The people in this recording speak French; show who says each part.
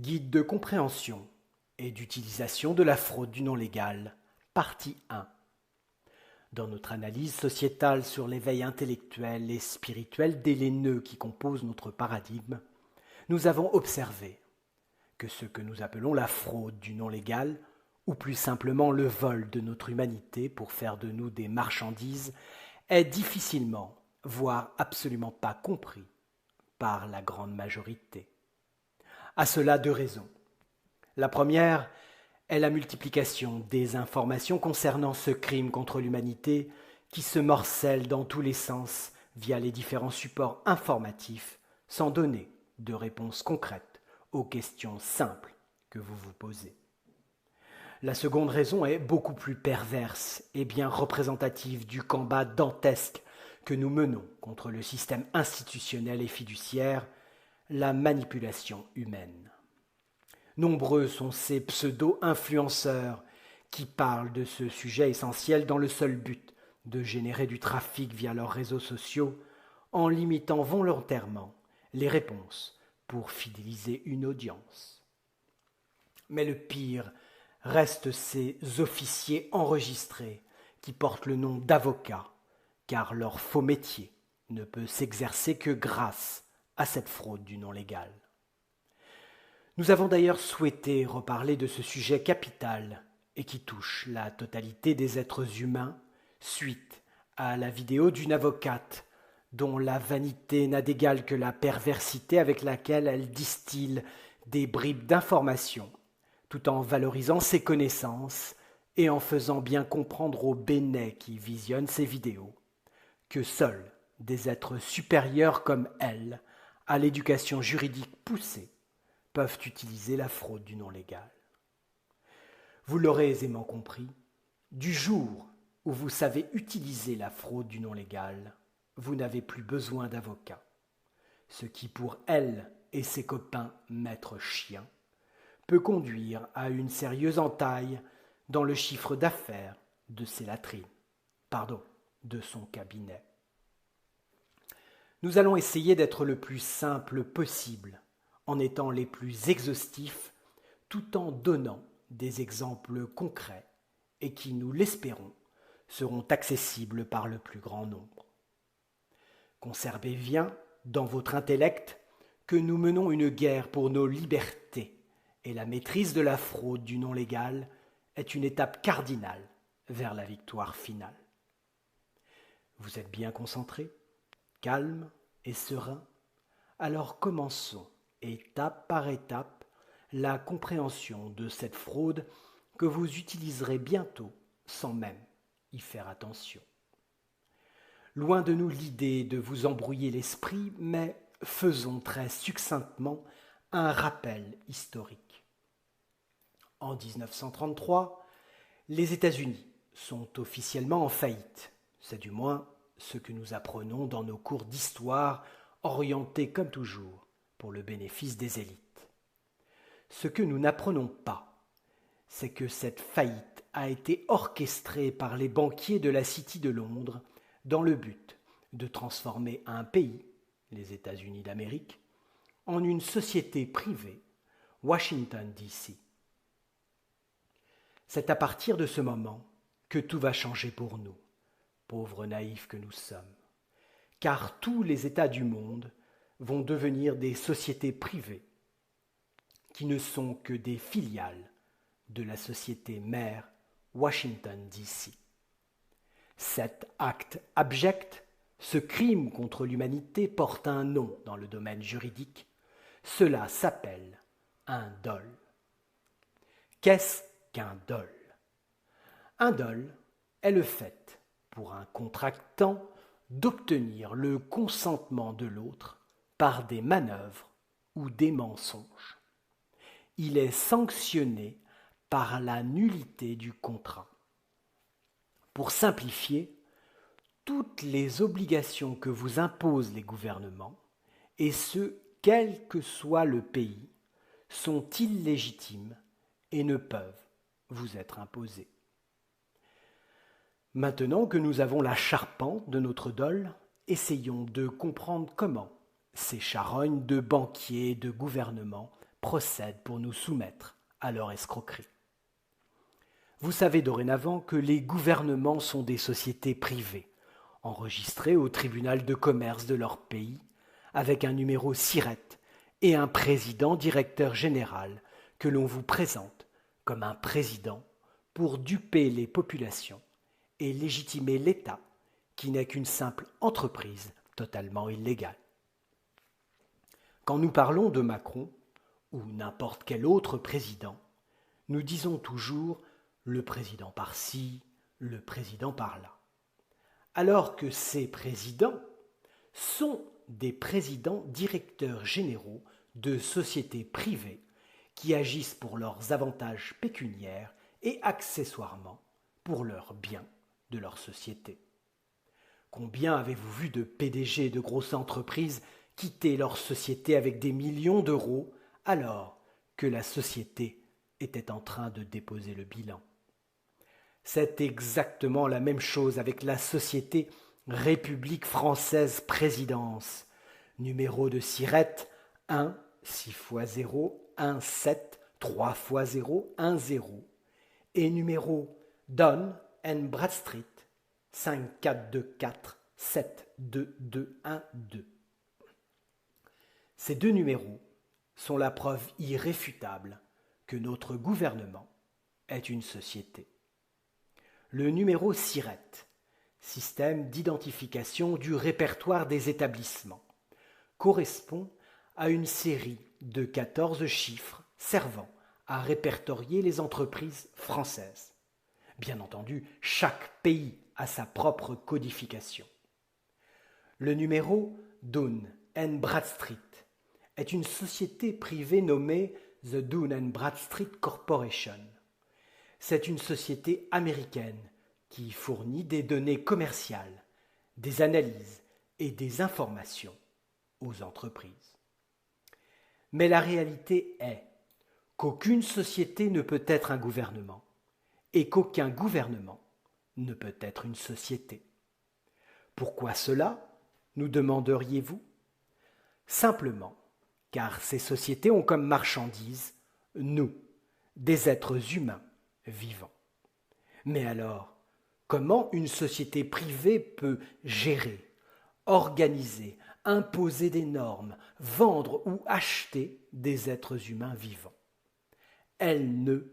Speaker 1: Guide de compréhension et d'utilisation de la fraude du non légal, partie 1. Dans notre analyse sociétale sur l'éveil intellectuel et spirituel des nœuds qui composent notre paradigme, nous avons observé que ce que nous appelons la fraude du non légal, ou plus simplement le vol de notre humanité pour faire de nous des marchandises, est difficilement, voire absolument pas compris par la grande majorité. À cela deux raisons. La première est la multiplication des informations concernant ce crime contre l'humanité qui se morcelle dans tous les sens via les différents supports informatifs sans donner de réponse concrète aux questions simples que vous vous posez. La seconde raison est beaucoup plus perverse et bien représentative du combat dantesque que nous menons contre le système institutionnel et fiduciaire, la manipulation humaine. Nombreux sont ces pseudo-influenceurs qui parlent de ce sujet essentiel dans le seul but de générer du trafic via leurs réseaux sociaux en limitant volontairement les réponses pour fidéliser une audience. Mais le pire reste ces officiers enregistrés qui portent le nom d'avocats, car leur faux métier ne peut s'exercer que grâce à cette fraude du non légal. Nous avons d'ailleurs souhaité reparler de ce sujet capital et qui touche la totalité des êtres humains suite à la vidéo d'une avocate dont la vanité n'a d'égal que la perversité avec laquelle elle distille des bribes d'informations tout en valorisant ses connaissances et en faisant bien comprendre aux bénets qui visionnent ces vidéos que seuls des êtres supérieurs comme elle, à l'éducation juridique poussée, peuvent utiliser la fraude du non légal. Vous l'aurez aisément compris, du jour où vous savez utiliser la fraude du non légal, vous n'avez plus besoin d'avocat, ce qui pour elle et ses copains maîtres chiens peut conduire à une sérieuse entaille dans le chiffre d'affaires de ses latrines, de son cabinet. Nous allons essayer d'être le plus simple possible, en étant les plus exhaustifs, tout en donnant des exemples concrets et qui, nous l'espérons, seront accessibles par le plus grand nombre. Conservez bien dans votre intellect que nous menons une guerre pour nos libertés et la maîtrise de la fraude du non légal est une étape cardinale vers la victoire finale. Vous êtes bien concentrés, calmes et sereins? Alors commençons, étape par étape, la compréhension de cette fraude que vous utiliserez bientôt sans même y faire attention. Loin de nous l'idée de vous embrouiller l'esprit, mais faisons très succinctement un rappel historique. En 1933, les États-Unis sont officiellement en faillite. C'est du moins ce que nous apprenons dans nos cours d'histoire orientés comme toujours pour le bénéfice des élites. Ce que nous n'apprenons pas, c'est que cette faillite a été orchestrée par les banquiers de la City de Londres dans le but de transformer un pays, les États-Unis d'Amérique, en une société privée, Washington, D.C. C'est à partir de ce moment que tout va changer pour nous, pauvres naïfs que nous sommes, car tous les États du monde vont devenir des sociétés privées qui ne sont que des filiales de la société mère Washington, D.C. Cet acte abject, ce crime contre l'humanité porte un nom dans le domaine juridique. Cela s'appelle un dol. Qu'est-ce qu'un dol? Un dol est le fait, pour un contractant, d'obtenir le consentement de l'autre par des manœuvres ou des mensonges. Il est sanctionné par la nullité du contrat. Pour simplifier, toutes les obligations que vous imposent les gouvernements, et ce, quel que soit le pays, sont illégitimes et ne peuvent vous être imposées. Maintenant que nous avons la charpente de notre dol, essayons de comprendre comment ces charognes de banquiers et de gouvernements procèdent pour nous soumettre à leur escroquerie. Vous savez dorénavant que les gouvernements sont des sociétés privées, enregistrées au tribunal de commerce de leur pays, avec un numéro SIRET et un président directeur général que l'on vous présente comme un président pour duper les populations et légitimer l'État qui n'est qu'une simple entreprise totalement illégale. Quand nous parlons de Macron ou n'importe quel autre président, nous disons toujours le président par-ci, le président par-là. Alors que ces présidents sont des présidents directeurs généraux de sociétés privées qui agissent pour leurs avantages pécuniaires et accessoirement pour leurs biens de leur société. Combien avez-vous vu de PDG de grosses entreprises quitter leur société avec des millions d'euros alors que la société était en train de déposer le bilan? C'est exactement la même chose avec la société République française présidence. Numéro de SIRET 1, 6 x 0, 1, 7, 3 x 0, 1, 0. Et numéro Dun & Bradstreet 5, 4, 2, 4, 7, 2, 2, 1, 2. Ces deux numéros sont la preuve irréfutable que notre gouvernement est une société. Le numéro SIRET, système d'identification du répertoire des établissements, correspond à une série de 14 chiffres servant à répertorier les entreprises françaises. Bien entendu, chaque pays a sa propre codification. Le numéro Dun & Bradstreet est une société privée nommée The Dun & Bradstreet Corporation. C'est une société américaine qui fournit des données commerciales, des analyses et des informations aux entreprises. Mais la réalité est qu'aucune société ne peut être un gouvernement et qu'aucun gouvernement ne peut être une société. Pourquoi cela, nous demanderiez-vous? Simplement car ces sociétés ont comme marchandise nous, des êtres humains vivants. Mais alors, comment une société privée peut gérer, organiser, imposer des normes, vendre ou acheter des êtres humains vivants? Elle ne